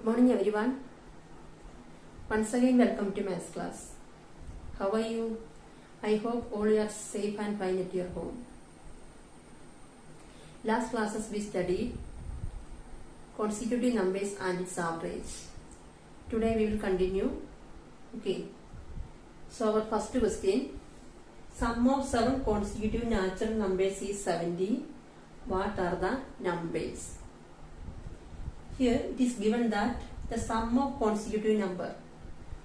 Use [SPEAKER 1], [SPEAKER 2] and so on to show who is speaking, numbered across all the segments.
[SPEAKER 1] morning everyone. Once again welcome to maths class. How are you? I hope all you are safe and fine at your home. Last classes we studied consecutive numbers and its average. Today we will continue. Okay. So our first question. Sum of 7 consecutive natural numbers is 70. What are the numbers? Here it is given that the sum of consecutive number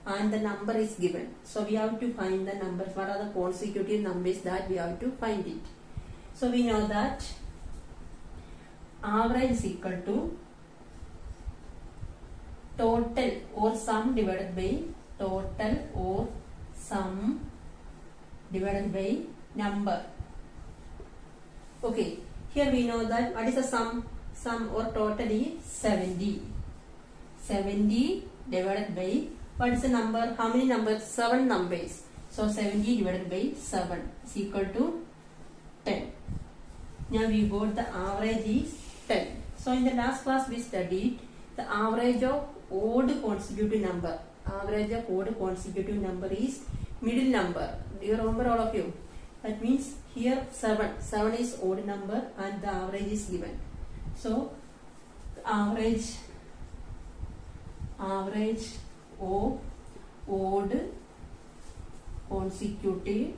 [SPEAKER 1] and the number is given. So we have to find the numbers. What are the consecutive numbers that we have to find it? So we know that average is equal to total or sum divided by total or sum divided by number. Okay, here we know that what is the sum or total is 70. 70 divided by what is the number? How many numbers? 7 numbers. So 70 divided by 7 is equal to 10. Now we got the average is 10. So in the last class we studied the average of odd consecutive number. Average of odd consecutive number is middle number. Do you remember all of you? That means here 7. 7 is odd number and the average is given. So average of odd consecutive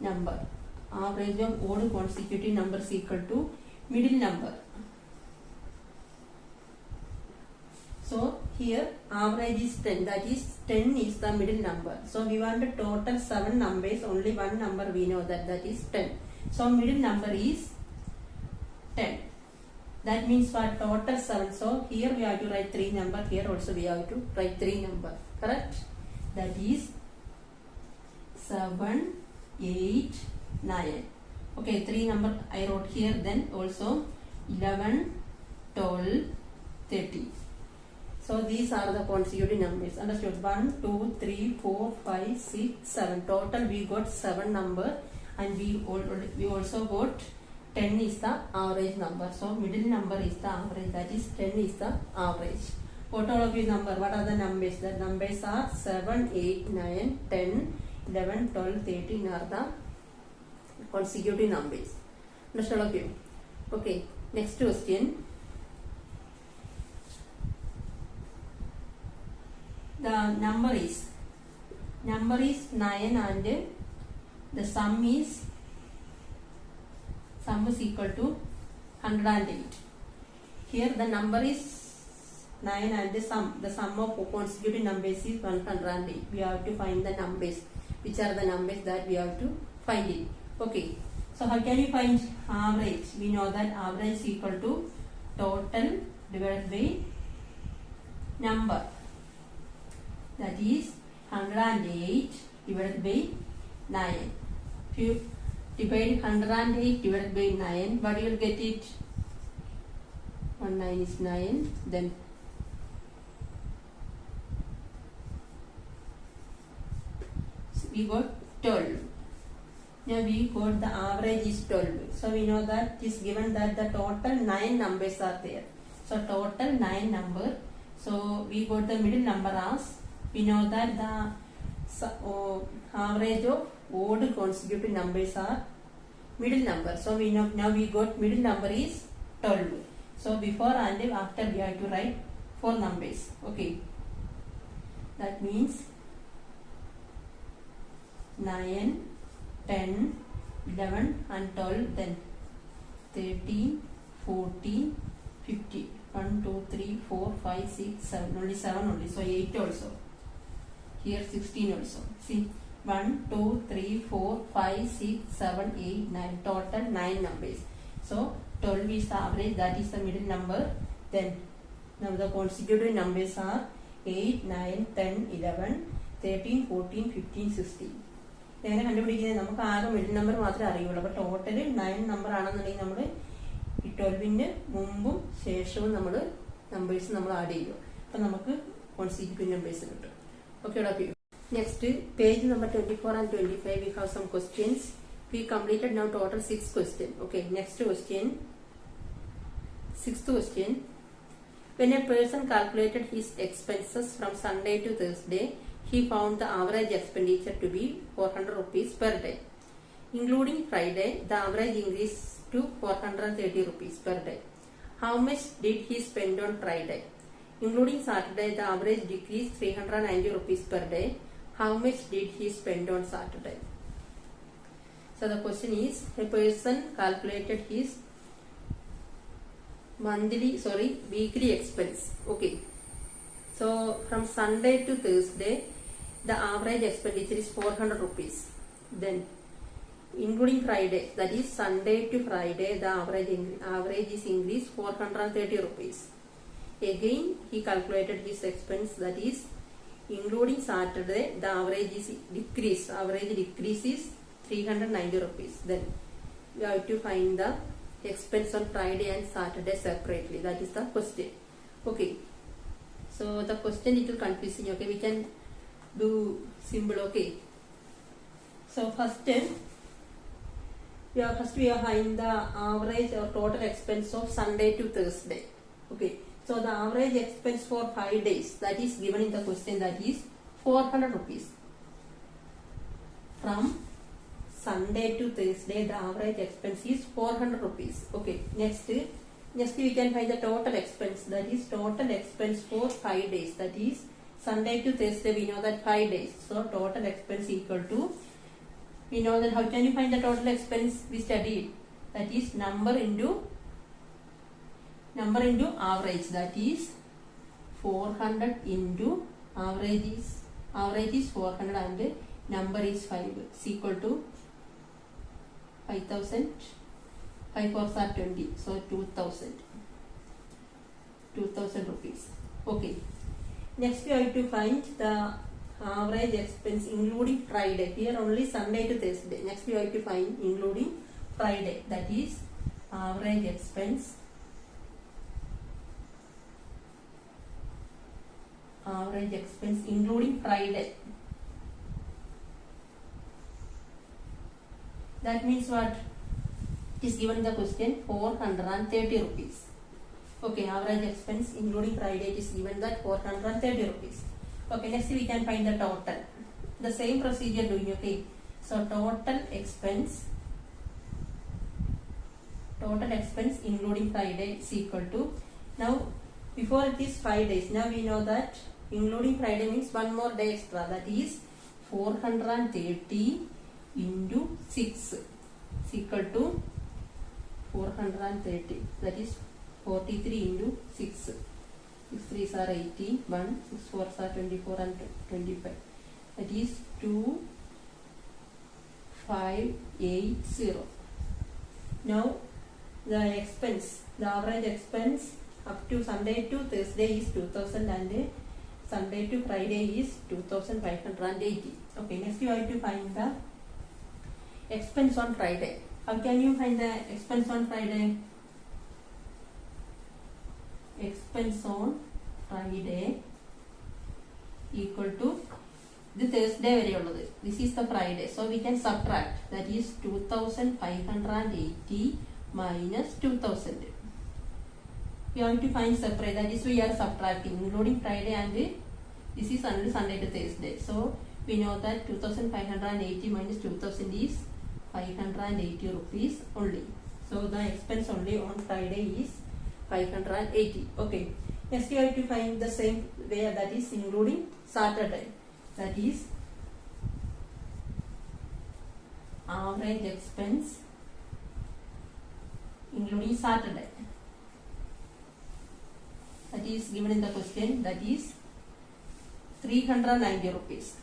[SPEAKER 1] number. Average of odd consecutive number is equal to middle number. So here average is 10. That is 10 is the middle number. So we want the total 7 numbers. Only one number we know that is 10. So middle number is 10. That means for total 7. So here we have to write 3 number. Here also we have to write 3 number. Correct? That is 7, 8, 9. Okay, 3 number I wrote here. Then also 11, 12, 13. So these are the consecutive numbers. Understood? 1, 2, 3, 4, 5, 6, 7. Total we got 7 number and we also got 10 is the average number. So middle number is the average. That is 10 is the average. What all of you number? What are the numbers? The numbers are 7, 8, 9, 10, 11, 12, 13 are the consecutive numbers. Understood all of you? Okay. Next question. The number is 9 and the sum is equal to 108. Here the number is 9 and the sum of consecutive numbers is 108. We have to find the numbers. Which are the numbers that we have to find it. Okay. So how can you find average? We know that average is equal to total divided by number. That is 108 divided by 9. If you divide 108 divided by 9, what you will get it? 1 9 is 9. Then we got 12. Now we got the average is 12. So we know that it is given that the total 9 numbers are there. So total 9 number. So we got the middle number as. We know that the average of odd consecutive numbers are middle number. So we know now we got middle number is 12. So before and after we have to write 4 numbers. Okay. That means 9, 10, 11 and 12, then 13, 14, 15. 1, 2, 3, 4, 5, 6, 7. Only 7 only. So 8 also. Here 16 also. See, 1, 2, 3, 4, 5, 6, 7, 8, 9. Total 9 numbers. So 12 is the average. That is the middle number. Then now the consecutive numbers are 8, 9, 10, 11, 13, 14, 15, 16. എങ്ങനെ കണ്ടുപിടിക്കുന്നത്? നമുക്ക് ആകെ middle number മാത്രമേ അറിയുള്ളൂ. അപ്പോൾ total 9 number ആണെന്നുണ്ടെങ്കിൽ നമ്മൾ ഈ 12ന്റെ മുമ്പും ശേഷവും നമ്മൾ നമ്പേഴ്സ് നമ്മൾ ആഡ് ചെയ്യും. അപ്പം നമുക്ക് കോൺസിക്യൂട്ടീവ് നമ്പേഴ്സ് കിട്ടും. Okay, okay. Next, page number 24 and 25, we have some questions. We completed now total 6 questions. Okay, next question. Sixth question. When a person calculated his expenses from Sunday to Thursday, he found the average expenditure to be 400 rupees per day. Including Friday, the average increased to 430 rupees per day. How much did he spend on Friday? Including Saturday, the average decreased 390 rupees per day. How much did he spend on Saturday? So the question is, a person calculated his weekly expense. Okay. So from Sunday to Thursday, the average expenditure is 400 rupees. Then including Friday, that is Sunday to Friday, the average is increased 430 rupees. Again, he calculated his expense, that is including Saturday, the average is decreased. Average decrease is 390 rupees. Then we have to find the expense on Friday and Saturday separately. That is the question. Okay. So the question little confusing. Okay, we can do simple. Okay. So first we are find the average or total expense of Sunday to Thursday. Okay. So the average expense for 5 days, that is given in the question, that is 400 rupees. From Sunday to Thursday, the average expense is 400 rupees. Okay. Next we can find the total expense, that is total expense for 5 days. That is Sunday to Thursday, we know that 5 days. So total expense equal to, we know that how can you find the total expense? We studied, that is number into average, that is 400 into average is 400 and number is 5. It's equal to 5,000. 5 4s are 20, so 2,000 rupees. Okay. Next we have to find the average expense including Friday. Here only Sunday to Thursday. Next we have to find including Friday, that is average expense including Friday. That means what? It is given in the question 430 rupees. Okay, average expense including Friday, it is given that 430 rupees. Okay, next we can find the total. The same procedure doing. Okay, so total expense including Friday is equal to, now before it is 5 days, now we know that including Friday means one more day extra, that is 430 into 6 is equal to 430, that is 43 into 6. 6 3s are 80, 1, 6 4s are 24 and 25. That is 2580. Now the expense, the average expense up to Sunday to Thursday is 2000 and Sunday to Friday is 2580. Okay, next you have to find the expense on Friday. How can you find the expense on Friday? Expense on Friday equal to the Thursday variable. This is the Friday, so we can subtract, that is 2580 minus 2000. We have to find separate, that is we are subtracting including Friday and this is only Sunday to Thursday. So we know that 2580 minus 2000 is 580 rupees only. So the expense only on Friday is 580. Okay. Next you have to find the same way, that is including Saturday. That is average expense including Saturday. That is given in the question, that is 390 rupees.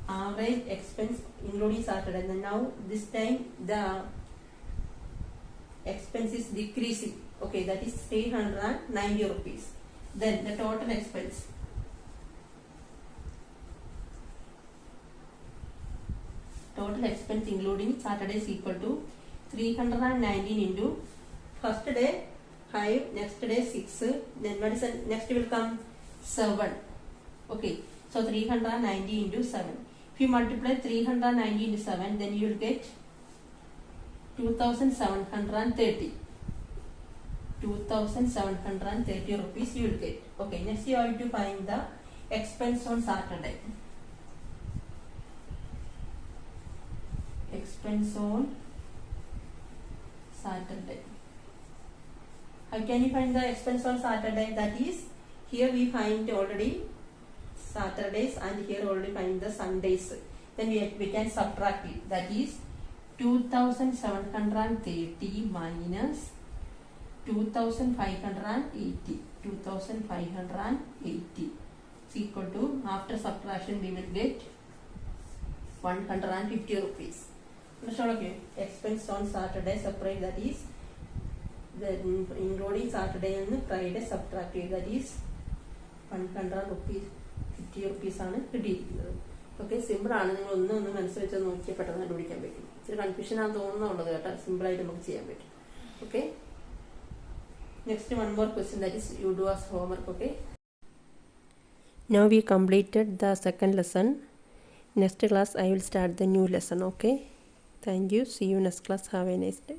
[SPEAKER 1] Average expense including Saturday. And now this time the expense is decreasing. Okay, that is 390 rupees. Then the total expense. Total expense including Saturday is equal to 319 into first day 5, next day 6, then what is the next will come 7. Okay, so 390 into 7. If you multiply 390 into 7, then you will get 2730. 2,730 rupees you will get. Okay, next you have to find the expense on Saturday. Expense on Saturday. How can you find the expense on Saturday? That is, here we find already Saturdays and here already find the Sundays. Then we can subtract it. That is 2,730 minus 2,580. 2,580 is equal to, after subtraction we will get 150 rupees. Okay. Expense on Saturday separate, that is the including Saturday and Friday subtracted, that is 100 rupees. 50 rupees ആണ് കിട്ടിയിരിക്കുന്നത്. Okay, സിമ്പിളാണ്. നിങ്ങൾ ഒന്ന് മനസ്സിൽ വെച്ച് നോക്കിയാൽ പെട്ടെന്ന് കണ്ടുപിടിക്കാൻ പറ്റും. ഇച്ചിരി കൺഫ്യൂഷൻ ആണെന്ന് തോന്നുന്നുള്ളത് കേട്ടോ. സിമ്പിളായിട്ട് നമുക്ക് ചെയ്യാൻ പറ്റും. Okay, next one more question, that is you do as homework. Okay, now we completed the second lesson. Next class I will start the new lesson. Okay, thank you, see you next class, have a nice day.